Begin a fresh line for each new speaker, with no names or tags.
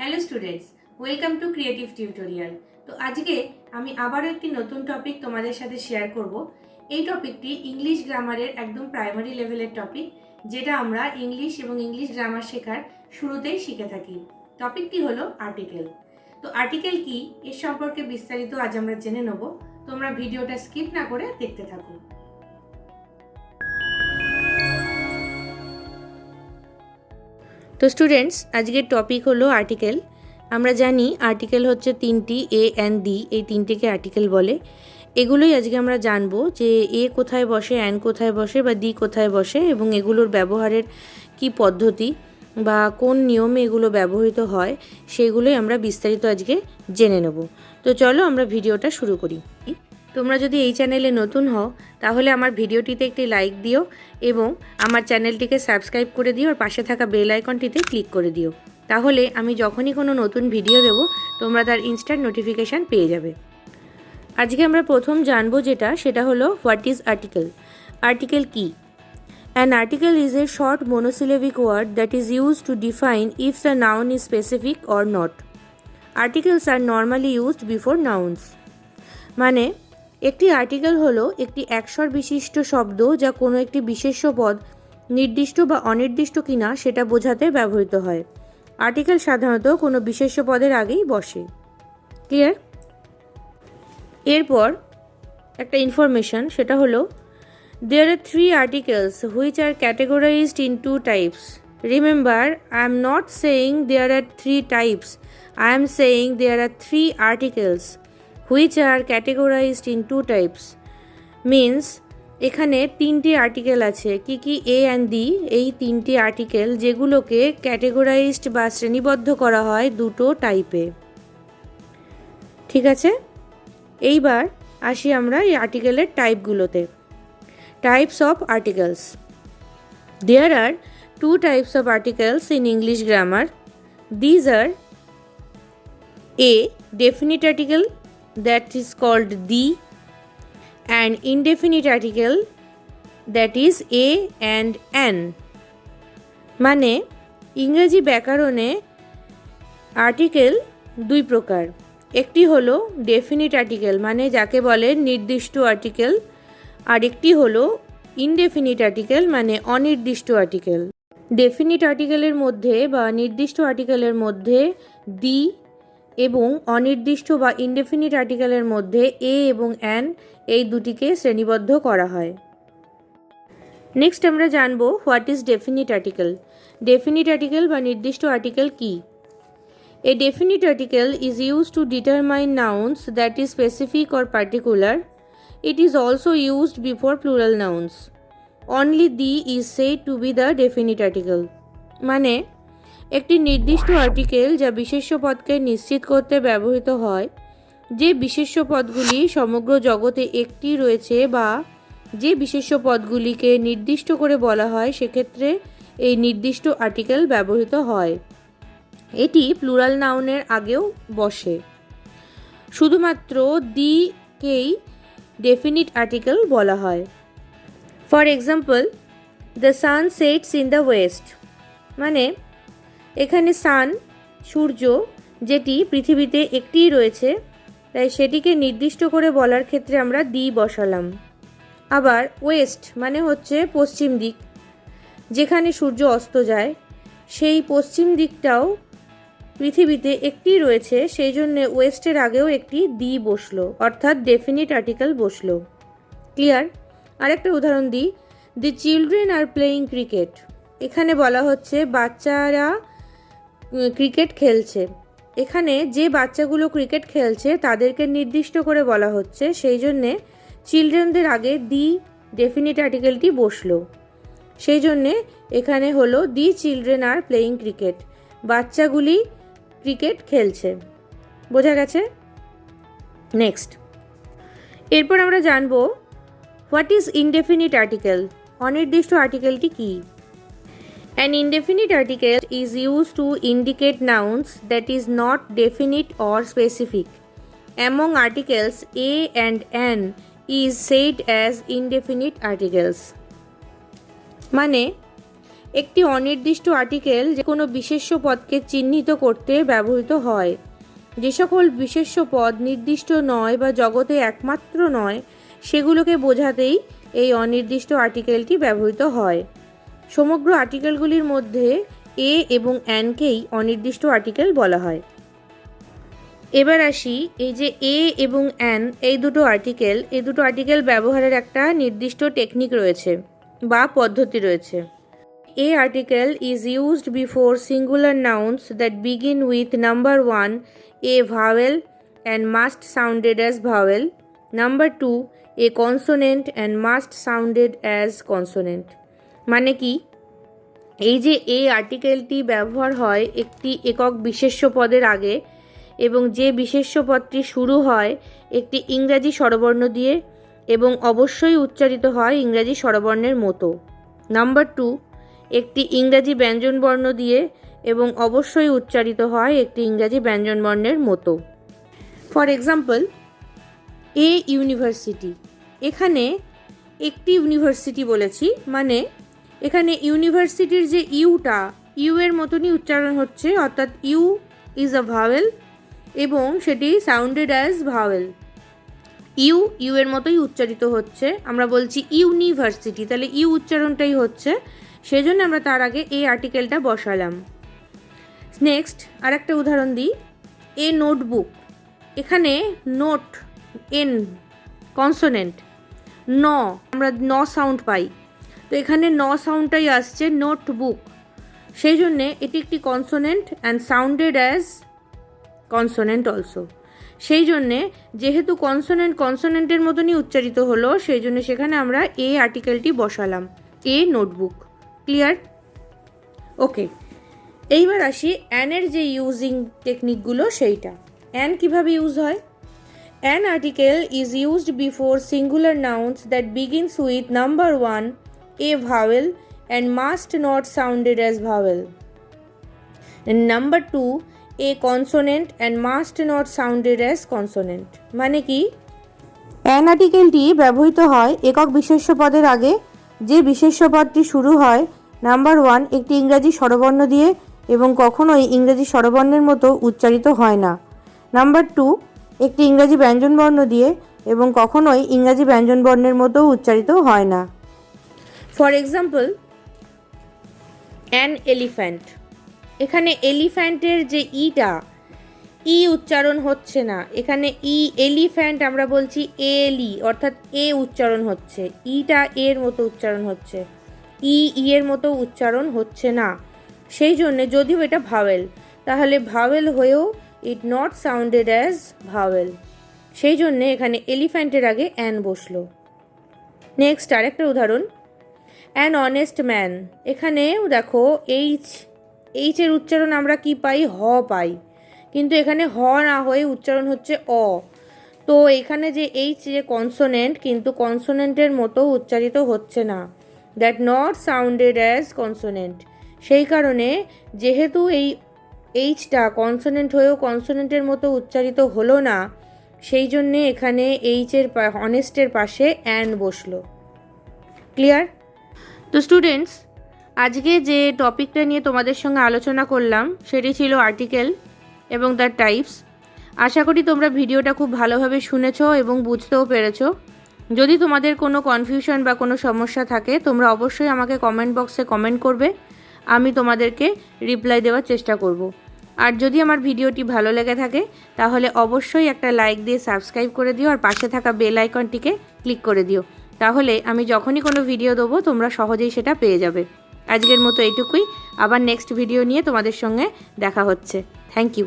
Hello students, welcome to creative tutorial. তো আজকে আমি আবারও একটি নতুন টপিক তোমাদের সাথে শেয়ার করব। এই টপিকটি ইংলিশ গ্রামারের একদম প্রাইমারি লেভেলের টপিক, যেটা আমরা ইংলিশ এবং ইংলিশ গ্রামার শেখার শুরুতেই শিখে থাকি। টপিকটি হলো আর্টিকেল। তো আর্টিকেল কি, এর সম্পর্কে বিস্তারিত আজ আমরা জেনে নেব। তোমরা ভিডিওটা স্কিপ না করে দেখতে থাকো। তো স্টুডেন্টস, আজকের টপিক হলো আর্টিকেল। আমরা জানি আর্টিকেল হচ্ছে তিনটি, এ অ্যান্ড দি, এই তিনটিকে আর্টিকেল বলে। এগুলোই আজকে আমরা জানবো যে এ কোথায় বসে, অ্যান কোথায় বসে বা দি কোথায় বসে, এবং এগুলোর ব্যবহারের কি পদ্ধতি বা কোন নিয়মে এগুলো ব্যবহৃত হয় সেগুলোই আমরা বিস্তারিত আজকে জেনে নেব। তো চলো আমরা ভিডিওটা শুরু করি। তোমরা যদি এই চ্যানেলে নতুন হও তাহলে আমার ভিডিওটিতে একটি লাইক দিও এবং আমার চ্যানেলটিকে সাবস্ক্রাইব করে দিও আর পাশে থাকা বেল আইকনটিতে ক্লিক করে দিও। তাহলে আমি যখনই কোনো নতুন ভিডিও দেব তোমরা তার ইনস্ট্যান্ট নোটিফিকেশান পেয়ে যাবে। আজকে আমরা প্রথম জানবো সেটা হলো হোয়াট ইজ আর্টিকেল। আর্টিকেল কি? An article is a short monosyllabic word that is used to define if the noun is specific or not. Articles are normally used before nouns. মানে একটি আর্টিকেল হলো একটি একস্বর বিশিষ্ট শব্দ যা কোনো একটি বিশেষ্য পদ নির্দিষ্ট বা অনির্দিষ্ট কিনা সেটা বোঝাতে ব্যবহৃত হয়। আর্টিকেল সাধারণত কোনো বিশেষ্য পদের আগেই বসে। ক্লিয়ার? এরপর একটা ইনফরমেশন, সেটা হলো there are 3 articles which are categorized in 2 types. Remember, I am not saying there are 3 types. I am saying there are 3 articles which are categorized in 2 types. Means এখানে তিনটি আর্টিকেল আছে। কি এ and the, এই তিনটি article যেগুলোকে ক্যাটেগরাইজড বা শ্রেণীবদ্ধ করা হয় দুটো টাইপে। ঠিক আছে, এইবার আসি আমরা এই আর্টিকেলের টাইপগুলোতে। Types of articles. There are 2 types of articles in English grammar. These are A. Definite article, that is called the, and indefinite article, that is a and an. মানে ইংরেজি ব্যাকরণে আর্টিকেল দুই প্রকার। একটি হলো ডেফিনিট আর্টিকেল, মানে যাকে বলে নির্দিষ্ট আর্টিকেল, আর একটি হলো ইনডেফিনিট আর্টিকেল, মানে অনির্দিষ্ট আর্টিকেল। ডেফিনিট আর্টিকেলের মধ্যে বা নির্দিষ্ট আর্টিকেলের মধ্যে দি এবং অনির্দিষ্ট বা ইনডেফিনিট আর্টিকেলের মধ্যে এ এবং অ্যান, এই দুটিকে শ্রেণীবদ্ধ করা হয়। নেক্সট আমরা জানবো what is definite article. Definite article বা নির্দিষ্ট আর্টিকেল কি? A definite article is use to determine nouns that is specific or particular. It is also used before plural nouns. Only the is said to be the definite article. মানে একটি নির্দিষ্ট article যা বিশেষ্য পদকে নিশ্চিত করতে ব্যবহৃত হয়। যে বিশেষ্য পদগুলি সমগ্র জগতে একটি রয়েছে বা যে বিশেষ্য পদগুলিকে নির্দিষ্ট করে বলা হয় সেক্ষেত্রে এই নির্দিষ্ট আর্টিকেল ব্যবহৃত হয়। এটি প্লুরাল নাউনের আগেও বসে। শুধুমাত্র দিকেই ডেফিনিট আর্টিকেল বলা হয়। For example, the sun sets in the West. মানে এখানে সান, সূর্য, যেটি পৃথিবীতে একটিই রয়েছে, তাই সেটিকে নির্দিষ্ট করে বলার ক্ষেত্রে আমরা দি বসালাম। আবার ওয়েস্ট মানে হচ্ছে পশ্চিম দিক, যেখানে সূর্য অস্ত যায়, সেই পশ্চিম দিকটাও পৃথিবীতে একটি রয়েছে, সেই জন্য ওয়েস্টের আগেও একটি দি বসলো, অর্থাৎ ডেফিনিট আর্টিকেল বসলো। ক্লিয়ার? আরেকটা উদাহরণ দিই, দি চিলড্রেন আর প্লেয়িং ক্রিকেট। এখানে বলা হচ্ছে বাচ্চারা ক্রিকেট খেলছে। এখানে যে বাচ্চাগুলো ক্রিকেট খেলছে তাদেরকে নির্দিষ্ট করে বলা হচ্ছে, সেই জন্যে চিলড্রেনদের আগে দি ডেফিনিট আর্টিকেলটি বসলো। সেই জন্যে এখানে হলো the children are playing cricket, বাচ্চাগুলি ক্রিকেট খেলছে। বোঝা গেছে? নেক্সট, এরপর আমরা জানবো হোয়াট ইজ ইনডেফিনিট আর্টিকেল। অনির্দিষ্ট আর্টিকেলটি কি? An indefinite article is used to indicate nouns that is not definite or specific. Among articles, a and an is said as indefinite articles. মানে একটি অনির্দিষ্ট আর্টিকেল যে কোনো বিশেষ্য পদকে চিহ্নিত করতে ব্যবহৃত হয়। যে সকল বিশেষ্য পদ নির্দিষ্ট নয় বা জগতে একমাত্র নয় সেগুলোকে বোঝাতেই এই অনির্দিষ্ট আর্টিকেলটি ব্যবহৃত হয়। সমগ্র আর্টিকেলগুলির মধ্যে এ এবং অ্যানকেই অনির্দিষ্ট আর্টিকেল বলা হয়। এবার আসি, এই যে এ এবং অ্যান এই দুটো আর্টিকেল ব্যবহারের একটা নির্দিষ্ট টেকনিক রয়েছে বা পদ্ধতি রয়েছে। A article is used before singular nouns that begin with number 1, a vowel and must sounded as vowel, number 2, a consonant and must sounded as consonant. মানে কি, এই যে এ আর্টিকেলটি ব্যবহার হয় একটি একক বিশেষ্য পদের আগে এবং যে বিশেষ্য পদটি শুরু হয় একটি ইংরাজি স্বরবর্ণ দিয়ে এবং অবশ্যই উচ্চারিত হয় ইংরাজি স্বরবর্ণের মতো। নাম্বার 2, একটি ইংরাজি ব্যঞ্জনবর্ণ দিয়ে এবং অবশ্যই উচ্চারিত হয় একটি ইংরাজি ব্যঞ্জনবর্ণের মতো। ফর এক্সাম্পল, এ ইউনিভার্সিটি, এখানে একটি ইউনিভার্সিটি বলেছি, মানে এখানে ইউনিভার্সিটির যে ইউটা ইউ এর মতনই উচ্চারণ হচ্ছে, অর্থাৎ ইউ ইজ আ ভাওয়েল এবং সেটি sounded as vowel. U U এর মতোই উচ্চারিত হচ্ছে, আমরা বলছি ইউনিভার্সিটি, তাহলে ইউ উচ্চারণটাই হচ্ছে, সেজন্য আমরা তার আগে এই আর্টিকেলটা বসালাম। নেক্সট আর একটা উদাহরণ দিই, এ নোটবুক, এখানে নোট এন কনসোনেন্ট, ন আমরা ন সাউন্ড পাই, তো এখানে ন সাউন্ডটাই আসছে নোটবুক, সেই জন্যে এটি একটি consonant and sounded as consonant also. সেই জন্যে যেহেতু কনসোনেন্টের মতনই উচ্চারিত হলো, সেই জন্য সেখানে আমরা এ আর্টিকেলটি বসালাম, এ নোটবুক। ক্লিয়ার? ওকে, এইবার আসি অ্যানের যে ইউজিং টেকনিকগুলো সেইটা। অ্যান কিভাবে ইউজ হয়? An article is used before singular nouns that begins with number 1, a vowel and must not sounded as vowel, and number 2, a consonant and must not sounded as consonant. মানে কি, an আর্টিকেলটি ব্যবহৃত হয় একক বিশেষ্য পদের আগে যে বিশেষ্য পদটি শুরু হয় নাম্বার 1 একটি ইংরাজি স্বরবর্ণ দিয়ে এবং কখনোই ইংরাজি স্বরবর্ণের মতো উচ্চারিত হয় না, নাম্বার 2 একটি ইংরাজি ব্যঞ্জনবর্ণ দিয়ে এবং কখনোই ইংরাজি ব্যঞ্জনবর্ণের মতো উচ্চারিত হয় না। ফর এক্সাম্পল, অ্যান এলিফ্যান্ট, এখানে এলিফ্যান্টের যে ইটা ই উচ্চারণ হচ্ছে না, এখানে ই এলিফ্যান্ট আমরা বলছি এলি, অর্থাৎ এ উচ্চারণ হচ্ছে, ইটা এর মতো উচ্চারণ হচ্ছে, ই এর মতো উচ্চারণ হচ্ছে না, সেই জন্যে যদিও এটা ভাওয়েল, তাহলে ভাওয়েল হয়েও it not sounded as vowel, সেই জন্যে এখানে এলিফ্যান্টের আগে অ্যান বসলো। নেক্সট আরেকটা উদাহরণ, অ্যান অনেস্ট ম্যান, এখানেও দেখো এইচের উচ্চারণ আমরা কি পাই, হ পাই, কিন্তু এখানে হ না হয়ে উচ্চারণ হচ্ছে অ, তো এখানে যে এইচ যে কনসোনেন্ট, কিন্তু কনসোনেন্টের মতো উচ্চারিত হচ্ছে না, that not sounded as consonant, সেই কারণে যেহেতু এই এইচটা কনসোনেন্ট হয়েও কনসোনেন্টের মতো উচ্চারিত হলো না, সেই জন্যে এখানে এইচের অনেস্টের পাশে অ্যান বসলো। ক্লিয়ার? তো স্টুডেন্টস, আজকে যে টপিকটা নিয়ে তোমাদের সঙ্গে আলোচনা করলাম সেটি ছিল আর্টিকেল এবং তার টাইপস। আশা করি তোমরা ভিডিওটা খুব ভালোভাবে শুনেছো এবং বুঝতেও পেরেছো। যদি তোমাদের কোনো কনফিউশন বা কোনো সমস্যা থাকে তোমরা অবশ্যই আমাকে কমেন্ট বক্সে কমেন্ট করবে, আমি তোমাদেরকে রিপ্লাই দেওয়ার চেষ্টা করব। আর যদি আমার ভিডিওটি ভালো লেগে থাকে তাহলে অবশ্যই একটা লাইক দিয়ে সাবস্ক্রাইব করে দিও আর পাশে থাকা বেল আইকনটিকে ক্লিক করে দিও, তাহলে আমি যখনই কোনো ভিডিও দেবো তোমরা সহজেই সেটা পেয়ে যাবে। আজকের মতো এইটুকুই, আবার নেক্সট ভিডিও নিয়ে তোমাদের সঙ্গে দেখা হচ্ছে। Thank you.